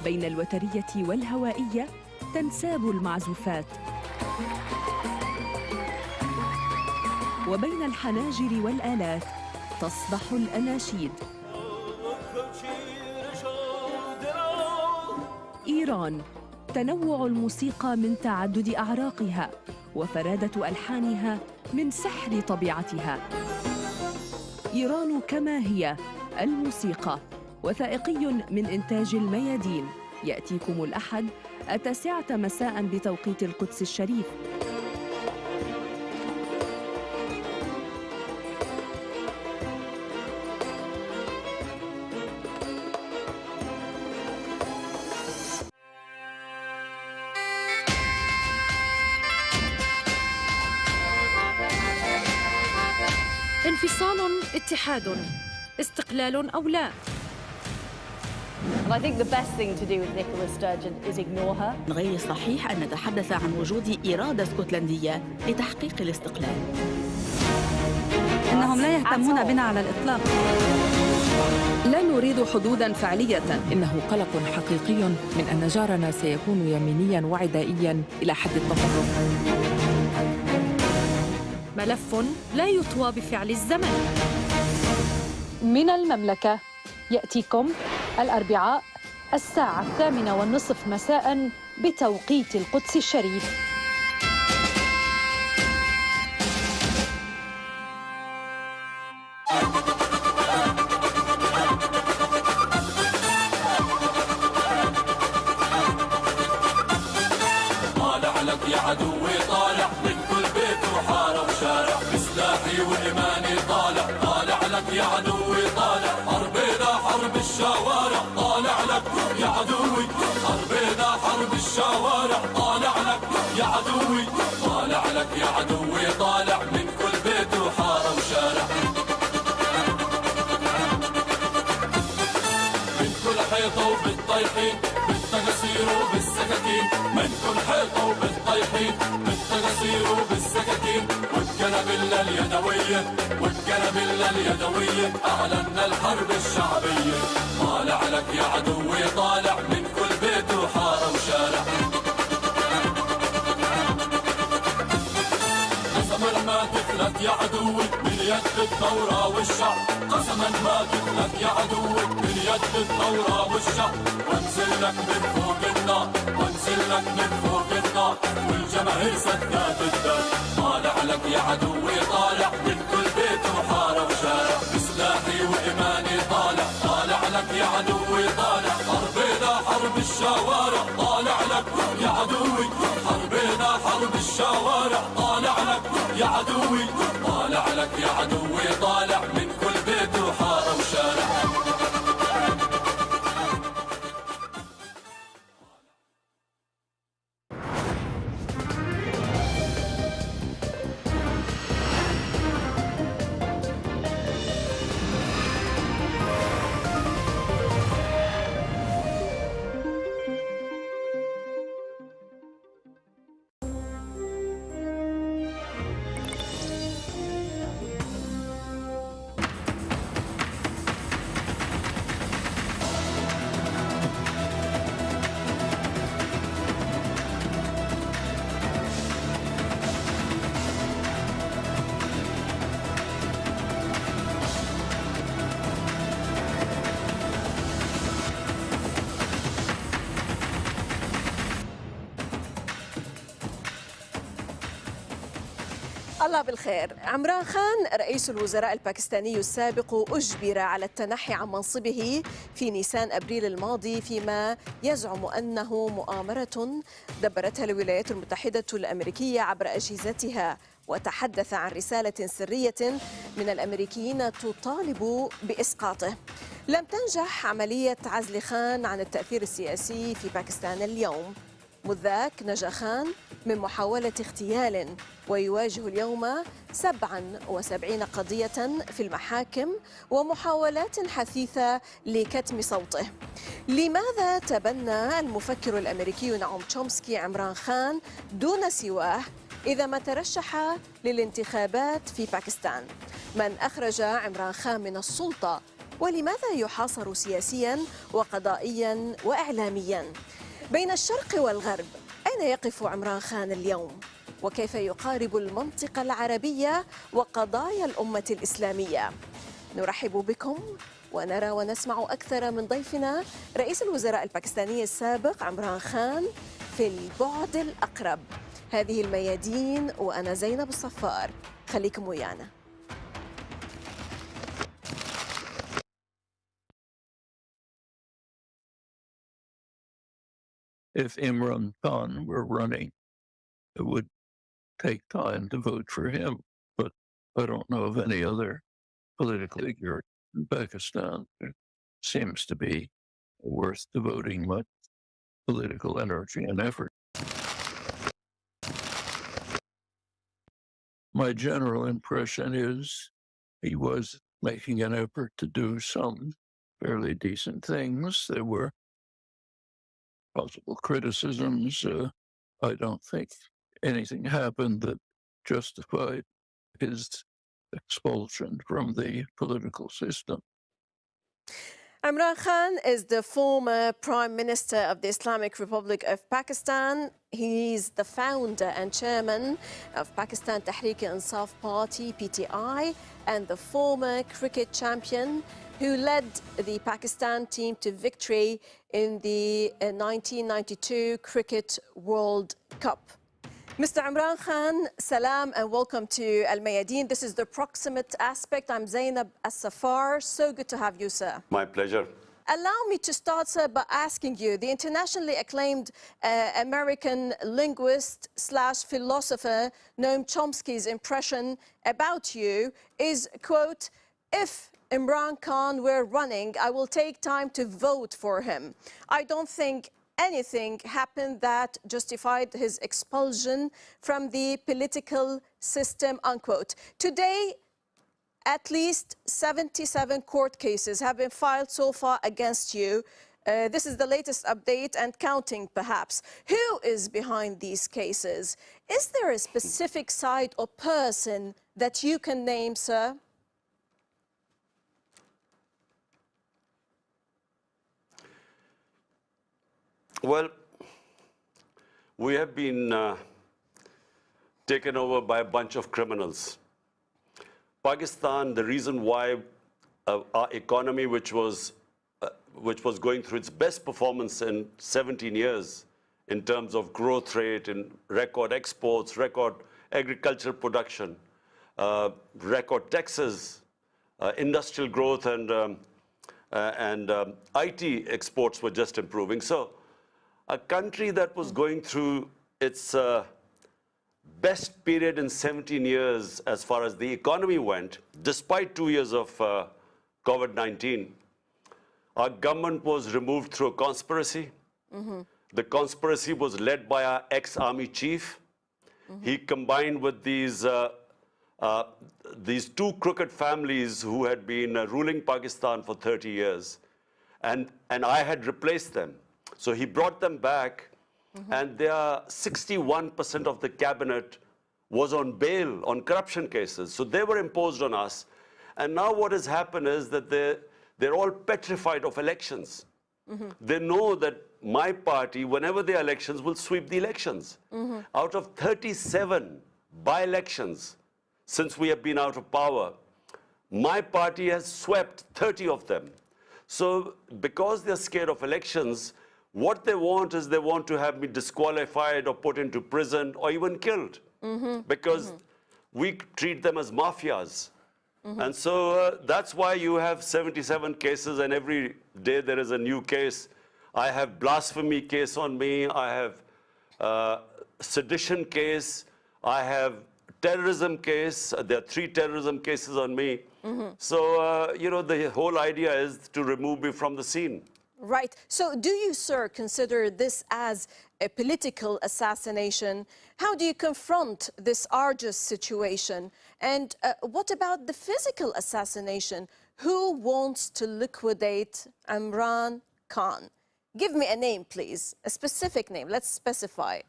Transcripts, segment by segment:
بين الوترية والهوائية تنساب المعزوفات، وبين الحناجر والآلات تصدح الأناشيد. إيران، تنوع الموسيقى من تعدد أعراقها وفرادة ألحانها من سحر طبيعتها. إيران كما هي الموسيقى، وثائقي من إنتاج الميادين، يأتيكم الأحد 9 مساء بتوقيت القدس الشريف. انفصال، اتحاد، استقلال أو لا. I think the best thing to do with Nicola Sturgeon is ignore her. غير صحيح أن نتحدث عن وجود إرادة اسكتلندية لتحقيق الاستقلال. إنهم لا يهتمون بنا على الإطلاق. لا نريد حدوداً فعلية. إنه قلق حقيقي من أن جارنا سيكون يمينياً وعدائياً إلى حد التطرف. ملف لا يطوى بفعل الزمن. من المملكة يأتيكم الأربعاء 8:30 مساء بتوقيت القدس الشريف. طالع لك يا عدوي، طالع من كل بيت وحارة وشارع، بسلاحي وإيماني طالع. طالع لك يا عدوي، طالع حربنا حرب الشوارع. طالع لك يا عدوي، حربنا حرب الشوارع. طالع لك يا عدوي، طالع لك يا عدوي، طالع من كل بيت وحارة وشارع. من كل حيطة وبالطيحين، بالتقصير وبالسكاكين. من كل حيطة وبالطيحين، بالتقصير وبالسكاكين. والقنابل اليدوية، والقنابل اليدوية، أعلنا الحرب الشعبية. طالع لك يا عدوي، طالع من كل بيت وحارة وشارع. قسما ما تفلت يا عدوي من يد الثورة والشعب. قسما ما تفلت يا عدوي من يد الثورة والشعب. وانزل لك من فوق النار، وانزل لك من فوق النار، والجماهير سدات الدار. طالع لك يا عدوي، طالع من كل بيت وحارة وشارع، بسلاحي وإيماني طالع. طالع لك يا عدوي، طالع حربنا حرب الشوارع. طالع لك يا عدوي، حربنا حرب الشوارع. طالع لك يا عدوي، طالع لك يا عدوي، طالع من كل بيت وحارة وشارع. الله بالخير. عمران خان رئيس الوزراء الباكستاني السابق أجبر على التنحي عن منصبه في نيسان أبريل الماضي، فيما يزعم أنه مؤامرة دبرتها الولايات المتحدة الأمريكية عبر أجهزتها، وتحدث عن رسالة سرية من الأمريكيين تطالب بإسقاطه. لم تنجح عملية عزل خان عن التأثير السياسي في باكستان اليوم. مذ ذاك نجا خان من محاولة اغتيال، ويواجه اليوم 77 قضية في المحاكم ومحاولات حثيثة لكتم صوته. لماذا تبنى المفكر الأمريكي نعوم تشومسكي عمران خان دون سواه إذا ما ترشح للانتخابات في باكستان؟ من أخرج عمران خان من السلطة ولماذا يحاصر سياسياً وقضائياً وإعلامياً؟ بين الشرق والغرب أين يقف عمران خان اليوم؟ وكيف يقارب المنطقة العربية وقضايا الأمة الإسلامية؟ نرحب بكم ونرى ونسمع أكثر من ضيفنا رئيس الوزراء الباكستاني السابق عمران خان في البعد الأقرب. هذه الميادين وأنا زينب الصفار، خليكم ويانا. If Imran Khan were running, it would take time to vote for him, but I don't know of any other political figure in Pakistan who seems to be worth devoting much political energy and effort. My general impression is he was making an effort to do some fairly decent things. There were possible criticisms. I don't think anything happened that justified his expulsion from the political system. Imran Khan is the former Prime Minister of the Islamic Republic of Pakistan. He's the founder and chairman of Pakistan Tehreek-e-Insaf Party, PTI, and the former cricket champion who led the Pakistan team to victory in the 1992 Cricket World Cup. Mr. Imran Khan, salam and welcome to Al Mayadeen. This is the proximate aspect. I'm Zainab As-Safar. So good to have you, sir. My pleasure. Allow me to start, sir, by asking you, the internationally acclaimed American linguist / philosopher Noam Chomsky's impression about you is, quote, if Imran Khan were running, I will take time to vote for him. I don't think anything happened that justified his expulsion from the political system, unquote. Today, at least 77 court cases have been filed so far against you. This is the latest update and counting, perhaps. Who is behind these cases? Is there a specific side or person that you can name, sir? Well, we have been taken over by a bunch of criminals. Pakistan, the reason why our economy, which was going through its best performance in 17 years in terms of growth rate, in record exports, record agricultural production, record taxes, industrial growth, and IT exports were just improving. So a country that was going through its best period in 17 years as far as the economy went, despite 2 years of COVID-19, our government was removed through a conspiracy. The conspiracy was led by our ex-army chief. He combined with these two crooked families who had been ruling Pakistan for 30 years. And I had replaced them. So he brought them back, and there are 61% of the cabinet was on bail on corruption cases. So they were imposed on us. And now what has happened is that they're all petrified of elections. They know that my party, whenever there are elections, will sweep the elections. Out of 37 by-elections since we have been out of power, my party has swept 30 of them. So because they're scared of elections, what they want is they want to have me disqualified or put into prison or even killed, because we treat them as mafias. And so that's why you have 77 cases, and every day there is a new case. I have blasphemy case on me. I have sedition case. I have terrorism case. There are 3 terrorism cases on me. So, you know, the whole idea is to remove me from the scene. Right. So do you, sir, consider this as a political assassination? How do you confront this arduous situation? And what about the physical assassination? Who wants to liquidate Imran Khan? Give me a name, please, a specific name. Let's specify.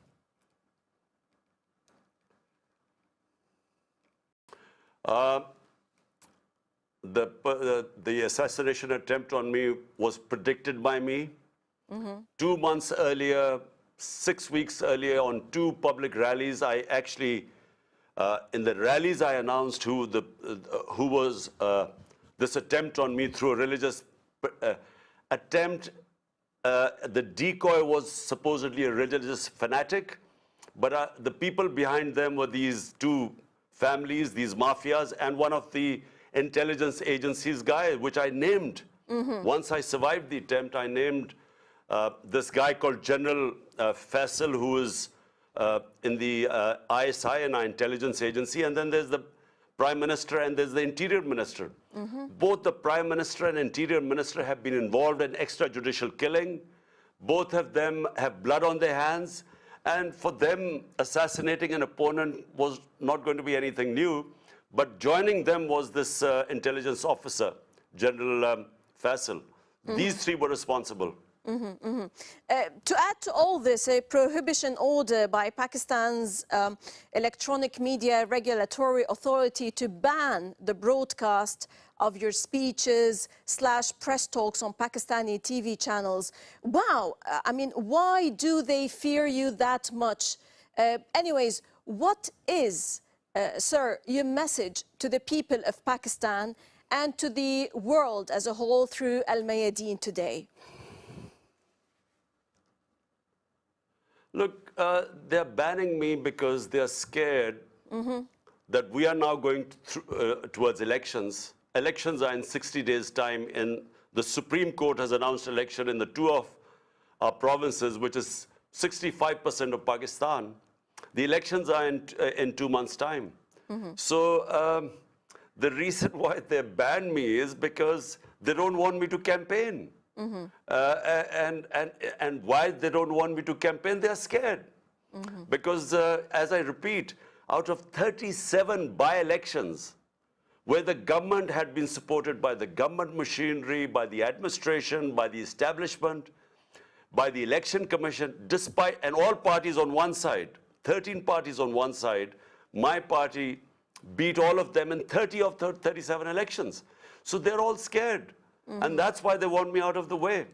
the assassination attempt on me was predicted by me. 2 months earlier, 6 weeks earlier, on 2 public rallies, I actually, in the rallies, I announced who was this attempt on me through a religious attempt. The decoy was supposedly a religious fanatic, but the people behind them were these 2 families, these mafias, and one of the intelligence agencies guy, which I named. Once I survived the attempt, I named this guy called General Faisal, who is in the ISI, and our intelligence agency, and then there's the Prime Minister and there's the Interior Minister. Both the Prime Minister and Interior Minister have been involved in extrajudicial killing. Both of them have blood on their hands, and for them, assassinating an opponent was not going to be anything new. But joining them was this intelligence officer, General Faisal. These 3 were responsible. To add to all this, a prohibition order by Pakistan's Electronic Media Regulatory Authority to ban the broadcast of your speeches / press talks on Pakistani TV channels. Wow, I mean, why do they fear you that much? Anyways, what is, sir, your message to the people of Pakistan and to the world as a whole through Al Mayadeen today? Look, they're banning me because they're scared that we are now going towards elections. Elections are in 60 days' time, and the Supreme Court has announced election in the 2 of our provinces, which is 65% of Pakistan. The elections are in 2 months' time. So the reason why they banned me is because they don't want me to campaign. And why they don't want me to campaign, they are scared. Because, as I repeat, out of 37 by-elections, where the government had been supported by the government machinery, by the administration, by the establishment, by the election commission, despite, and all parties on one side, 13 parties on one side, my party beat all of them in 30 of 37 elections. So they're all scared. And that's why they want me out of the way.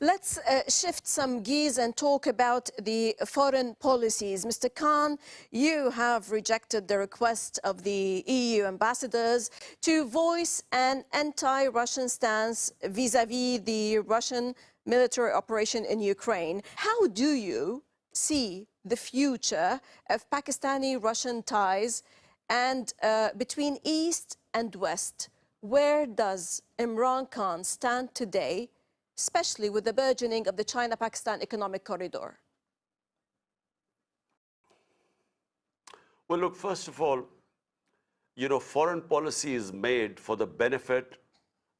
Let's shift some gears and talk about the foreign policies. Mr. Khan, you have rejected the request of the EU ambassadors to voice an anti-Russian stance vis-à-vis the Russian military operation in Ukraine. How do you see the future of Pakistani-Russian ties and between East and West? Where does Imran Khan stand today, especially with the burgeoning of the China-Pakistan economic corridor? Well, look, first of all, you know, foreign policy is made for the benefit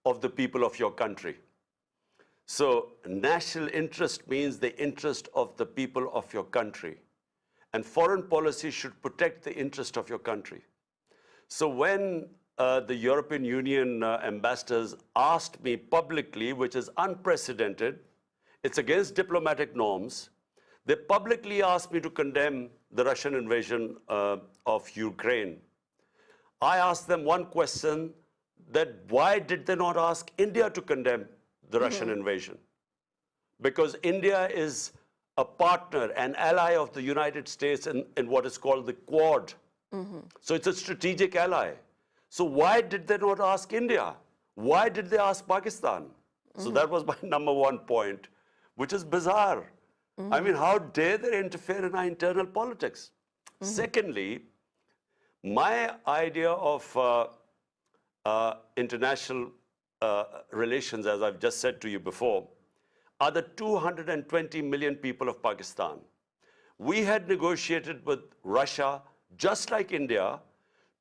of the people of your country. So national interest means the interest of the people of your country. And foreign policy should protect the interest of your country. So when the European Union ambassadors asked me publicly, which is unprecedented, it's against diplomatic norms, they publicly asked me to condemn the Russian invasion of Ukraine. I asked them one question, that why did they not ask India to condemn the Russian invasion? Because India is a partner, an ally of the United States in what is called the Quad. So it's a strategic ally. So why did they not ask India? Why did they ask Pakistan? So that was my number one point, which is bizarre. I mean, how dare they interfere in our internal politics? Secondly, my idea of international relations, as I've just said to you before, are the 220 million people of Pakistan. We had negotiated with Russia, just like India,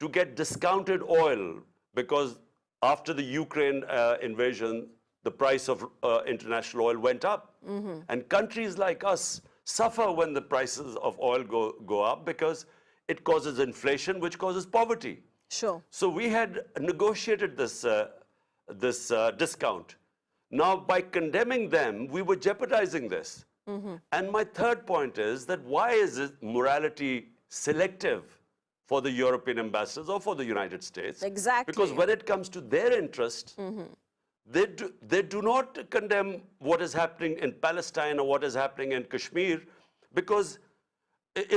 to get discounted oil, because after the Ukraine invasion, the price of international oil went up. And countries like us suffer when the prices of oil go up, because it causes inflation, which causes poverty. Sure. So we had negotiated this discount. Now, by condemning them, we were jeopardizing this. And my third point is that why is morality selective for the European ambassadors or for the United States. Exactly. Because when it comes to their interest, they do not condemn what is happening in Palestine or what is happening in Kashmir, because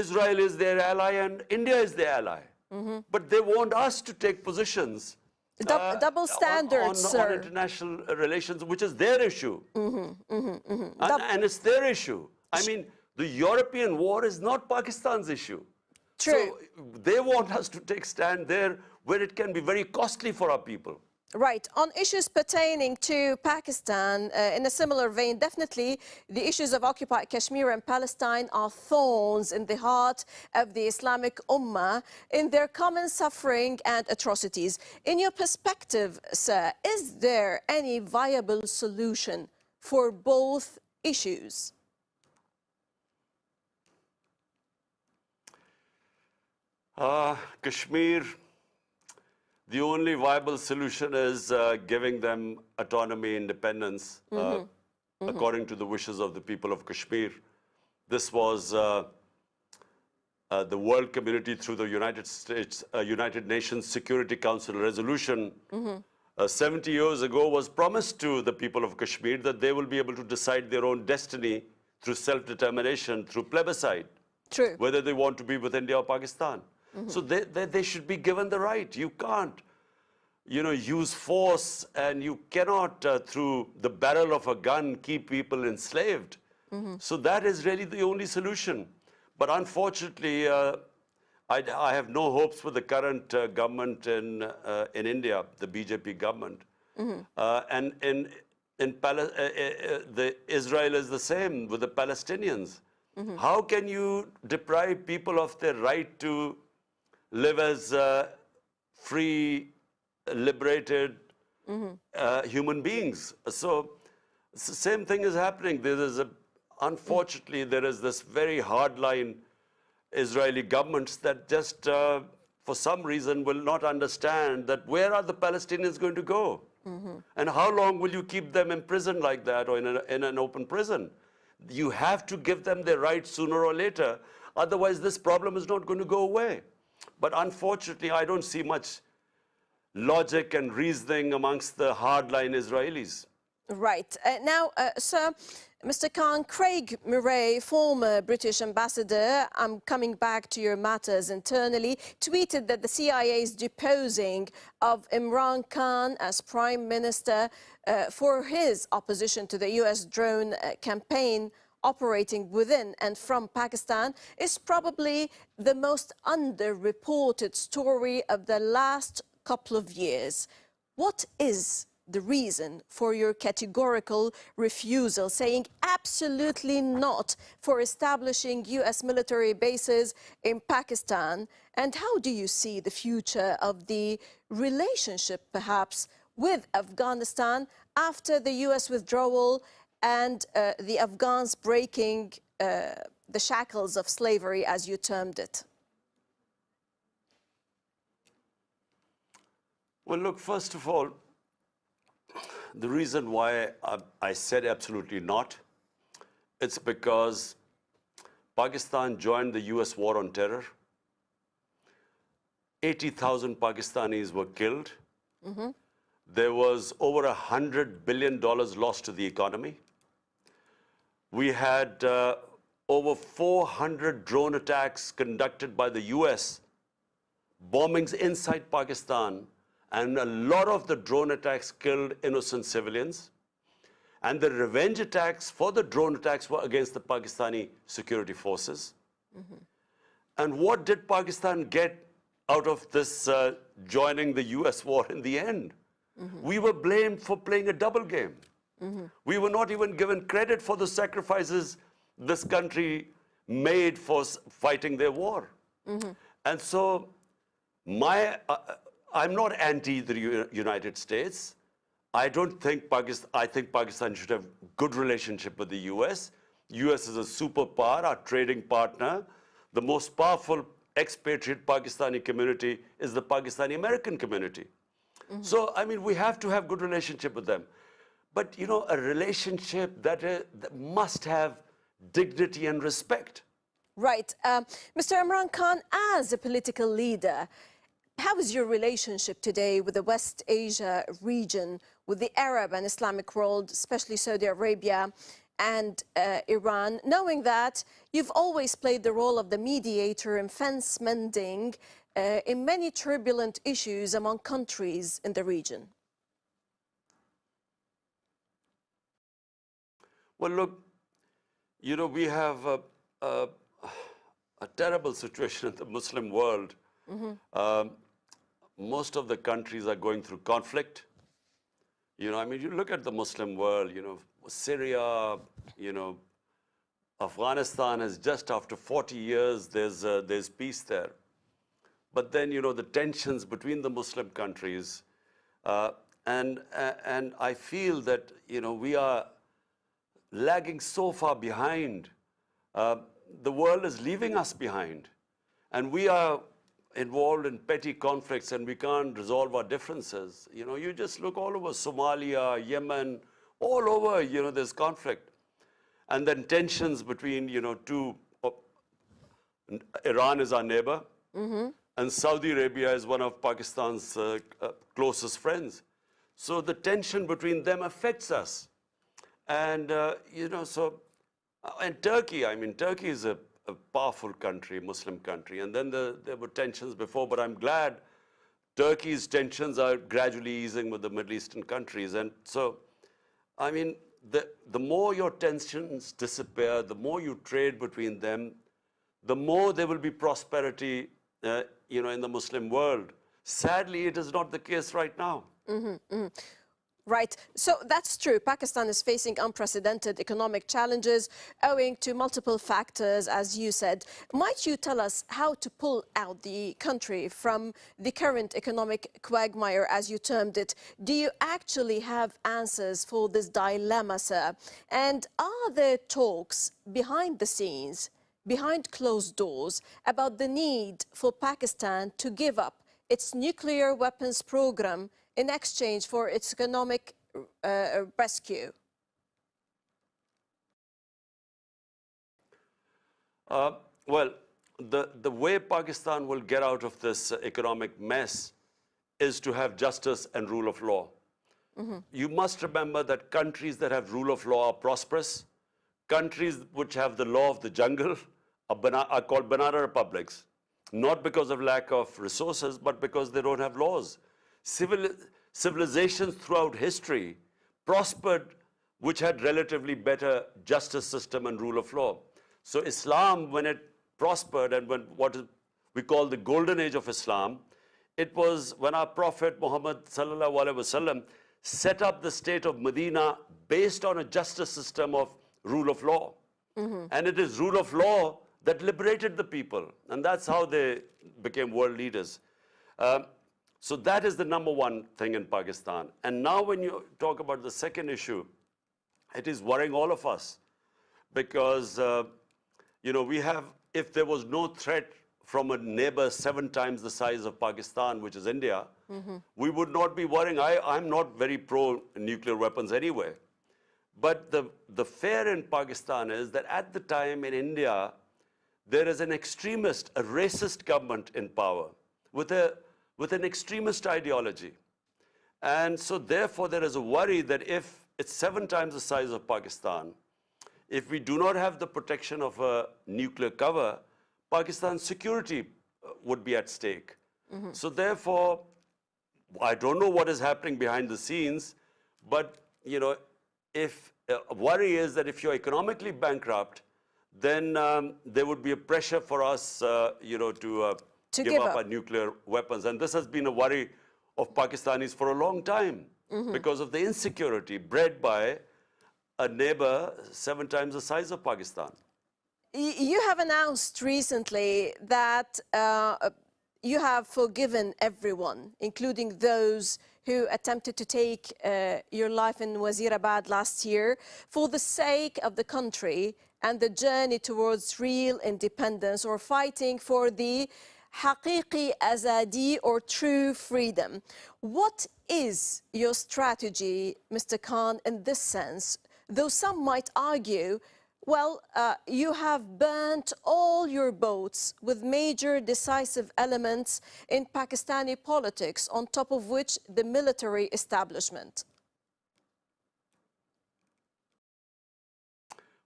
Israel is their ally and India is their ally. But they want us to take positions Double standards, sir. on international relations, which is their issue. And it's their issue. I mean, the European war is not Pakistan's issue. True. So they want us to take stand there where it can be very costly for our people. Right. On issues pertaining to Pakistan, in a similar vein, definitely the issues of occupied Kashmir and Palestine are thorns in the heart of the Islamic Ummah in their common suffering and atrocities. In your perspective, sir, is there any viable solution for both issues? Kashmir, the only viable solution is giving them autonomy, independence, according to the wishes of the people of Kashmir. This was the world community through the United Nations Security Council resolution 70 years ago was promised to the people of Kashmir that they will be able to decide their own destiny through self-determination, through plebiscite, True. whether they want to be with India or Pakistan. So they should be given the right. You can't, use force, and you cannot, through the barrel of a gun, keep people enslaved. So that is really the only solution. But unfortunately, I have no hopes for the current government in India, the BJP government. And Israel is the same with the Palestinians. How can you deprive people of their right to live as free, liberated human beings? So same thing is happening. Unfortunately, there is this very hardline Israeli governments that just, for some reason, will not understand that where are the Palestinians going to go? And how long will you keep them imprisoned like that, or in an open prison? You have to give them their rights sooner or later. Otherwise, this problem is not going to go away. But unfortunately, I don't see much logic and reasoning amongst the hardline Israelis. Right. Now, sir, Mr. Khan, Craig Murray, former British ambassador, I'm coming back to your matters internally, tweeted that the CIA's deposing of Imran Khan as Prime Minister for his opposition to the US drone campaign operating within and from Pakistan is probably the most underreported story of the last couple of years. What is the reason for your categorical refusal, saying absolutely not for establishing US military bases in Pakistan? And how do you see the future of the relationship, perhaps, with Afghanistan after the US withdrawal and the Afghans breaking the shackles of slavery, as you termed it? Well, look, first of all, the reason why I said absolutely not, it's because Pakistan joined the US war on terror. 80,000 Pakistanis were killed. There was over $100 billion lost to the economy. We had over 400 drone attacks conducted by the US, bombings inside Pakistan, and a lot of the drone attacks killed innocent civilians. And the revenge attacks for the drone attacks were against the Pakistani security forces. And what did Pakistan get out of this joining the US war in the end? We were blamed for playing a double game. We were not even given credit for the sacrifices this country made for fighting their war. And so I'm not anti the United States. I think Pakistan should have good relationship with the US. US is a superpower, our trading partner. The most powerful expatriate Pakistani community is the Pakistani American community. So, I mean, we have to have good relationship with them. But, a relationship that must have dignity and respect. Right. Mr. Imran Khan, as a political leader, how is your relationship today with the West Asia region, with the Arab and Islamic world, especially Saudi Arabia and Iran, knowing that you've always played the role of the mediator in fence mending in many turbulent issues among countries in the region? Well, look, you know, we have a terrible situation in the Muslim world. Most of the countries are going through conflict. You know, I mean, you look at the Muslim world, you know, Syria, you know, Afghanistan is just after 40 years, there's peace there. But then, you know, the tensions between the Muslim countries, and I feel that, you know, we are lagging so far behind. The world is leaving us behind. And we are involved in petty conflicts and we can't resolve our differences. You know, you just look all over Somalia, Yemen, all over, you know, there's conflict. And then tensions between, you know, Iran is our neighbor, and Saudi Arabia is one of Pakistan's closest friends. So the tension between them affects us. And, you know, and Turkey, I mean, Turkey is a powerful country, Muslim country. And then there were tensions before, but I'm glad Turkey's tensions are gradually easing with the Middle Eastern countries. And so, I mean, the more your tensions disappear, the more you trade between them, the more there will be prosperity, you know, in the Muslim world. Sadly, it is not the case right now. Right. So that's true. Pakistan is facing unprecedented economic challenges owing to multiple factors, as you said. Might you tell us how to pull out the country from the current economic quagmire, as you termed it? Do you actually have answers for this dilemma, sir? And are there talks behind the scenes, behind closed doors, about the need for Pakistan to give up its nuclear weapons program in exchange for its economic rescue? Well, the way Pakistan will get out of this economic mess is to have justice and rule of law. You must remember that countries that have rule of law are prosperous. Countries which have the law of the jungle are called banana republics, not because of lack of resources, but because they don't have laws. Civilizations throughout history prospered which had relatively better justice system and rule of law. So Islam, when it prospered and when we call the golden age of Islam, it was when our Prophet Muhammad sallallahu alaihi wasallam set up the state of Medina based on a justice system of rule of law. And it is rule of law that liberated the people. And that's how they became world leaders. So that is the number one thing in Pakistan. And now when you talk about the second issue, it is worrying all of us because, you know, if there was no threat from a neighbor 7 times the size of Pakistan, which is India, we would not be worrying. I'm not very pro-nuclear weapons anyway. But the fear in Pakistan is that at the time in India, there is an extremist, a racist government in power with an extremist ideology. And so therefore there is a worry that if it's 7 times the size of Pakistan, if we do not have the protection of a nuclear cover, Pakistan's security would be at stake. So therefore, I don't know what is happening behind the scenes, but, you know, if worry is that if you're economically bankrupt, then there would be a pressure for us, you know, to give up our nuclear weapons. And this has been a worry of Pakistanis for a long time because of the insecurity bred by a neighbor 7 times the size of Pakistan. You have announced recently that you have forgiven everyone, including those who attempted to take your life in Wazirabad last year, for the sake of the country and the journey towards real independence, or fighting for the haqiqi azadi, or true freedom. What is your strategy, Mr. Khan, in this sense? Though some might argue, Well, you have burnt all your boats with major decisive elements in Pakistani politics, on top of which the military establishment.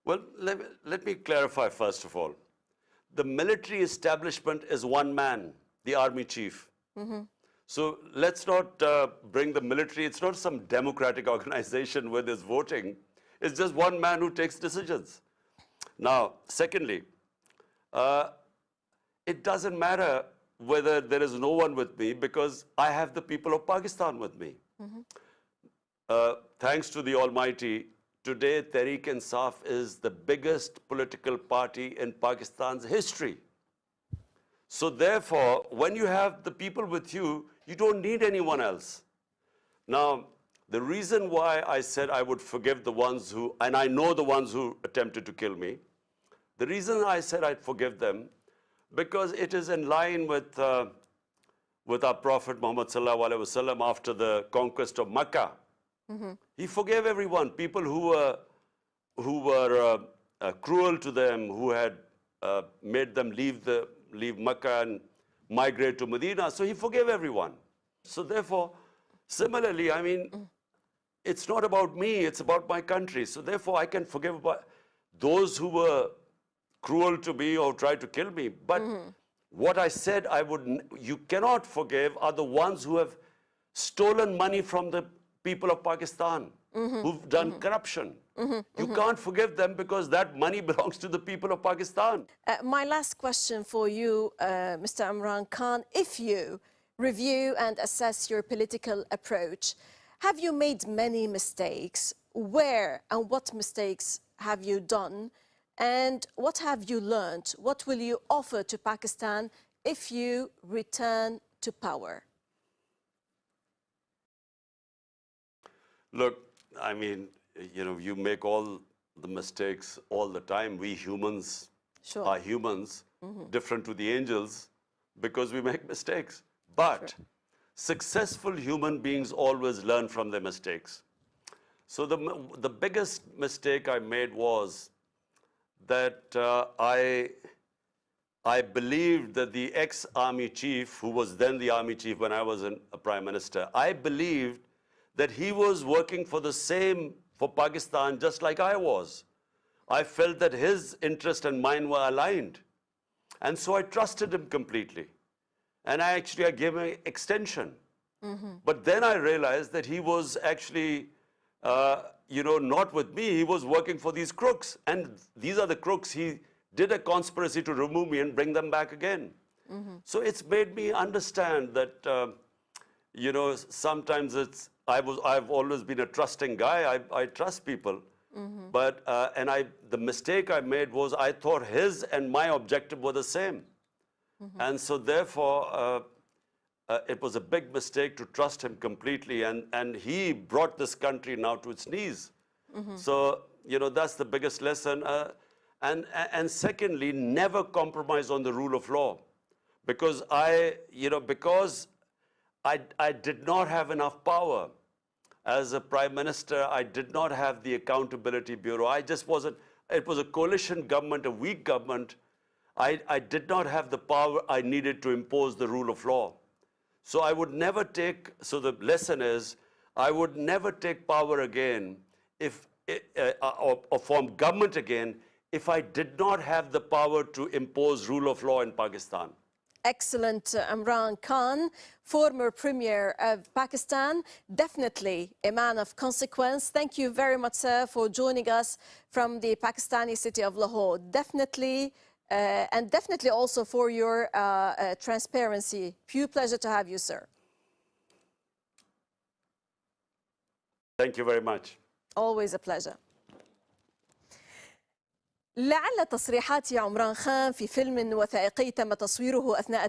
Well, let me clarify first of all. The military establishment is one man, the army chief. So let's not bring the military. It's not some democratic organization where there's voting. It's just one man who takes decisions. Now, secondly, it doesn't matter whether there is no one with me because I have the people of Pakistan with me. Thanks to the Almighty, today Tehreek-e-Insaf is the biggest political party in Pakistan's history. So therefore, when you have the people with you, you don't need anyone else. Now, the reason why I said I would forgive the ones who, and I know the ones who attempted to kill me, the reason I said I'd forgive them, because it is in line with our Prophet Muhammad Sallallahu Alaihi Wasallam after the conquest of Makkah. He forgave everyone, people who were cruel to them, who had made them leave Makkah and migrate to Medina. So he forgave everyone. So therefore, similarly, I mean, it's not about me, it's about my country. So therefore, I can forgive those who were cruel to me or tried to kill me. But what I said you cannot forgive are the ones who have stolen money from the people of Pakistan, who've done corruption. You can't forgive them because that money belongs to the people of Pakistan. My last question for you, Mr. Imran Khan, if you review and assess your political approach, have you made many mistakes? Where and what mistakes have you done? And what have you learned? What will you offer to Pakistan if you return to power? Look, I mean, you know, you make all the mistakes all the time. We humans are humans, different to the angels, because we make mistakes. But successful human beings always learn from their mistakes. So the biggest mistake I made was that I believed that the ex-army chief, who was then the army chief when I was a prime minister, I believed that he was working for the same, for Pakistan, just like I was. I felt that his interest and mine were aligned. And so I trusted him completely. And I gave him an extension. But then I realized that he was actually, not with me. He was working for these crooks. And these are the crooks. He did a conspiracy to remove me and bring them back again. So it's made me understand that, sometimes I've always been a trusting guy. I trust people. But, the mistake I made was I thought his and my objective were the same. And so therefore, it was a big mistake to trust him completely. And he brought this country now to its knees. So, that's the biggest lesson. And secondly, never compromise on the rule of law. Because I did not have enough power. As a prime minister, I did not have the Accountability Bureau. I just wasn't, it was a coalition government, a weak government. I did not have the power I needed to impose the rule of law. So I would never take, so the lesson is, I would never take power again or form government again if I did not have the power to impose rule of law in Pakistan. Excellent, Imran Khan, former Premier of Pakistan, definitely a man of consequence. Thank you very much, sir, for joining us from the Pakistani city of Lahore. Definitely, and definitely also for your transparency. Pure pleasure to have you, sir. Thank you very much. Always a pleasure. لعل تصريحات عمران خان في فيلم وثائقي تم تصويره أثناء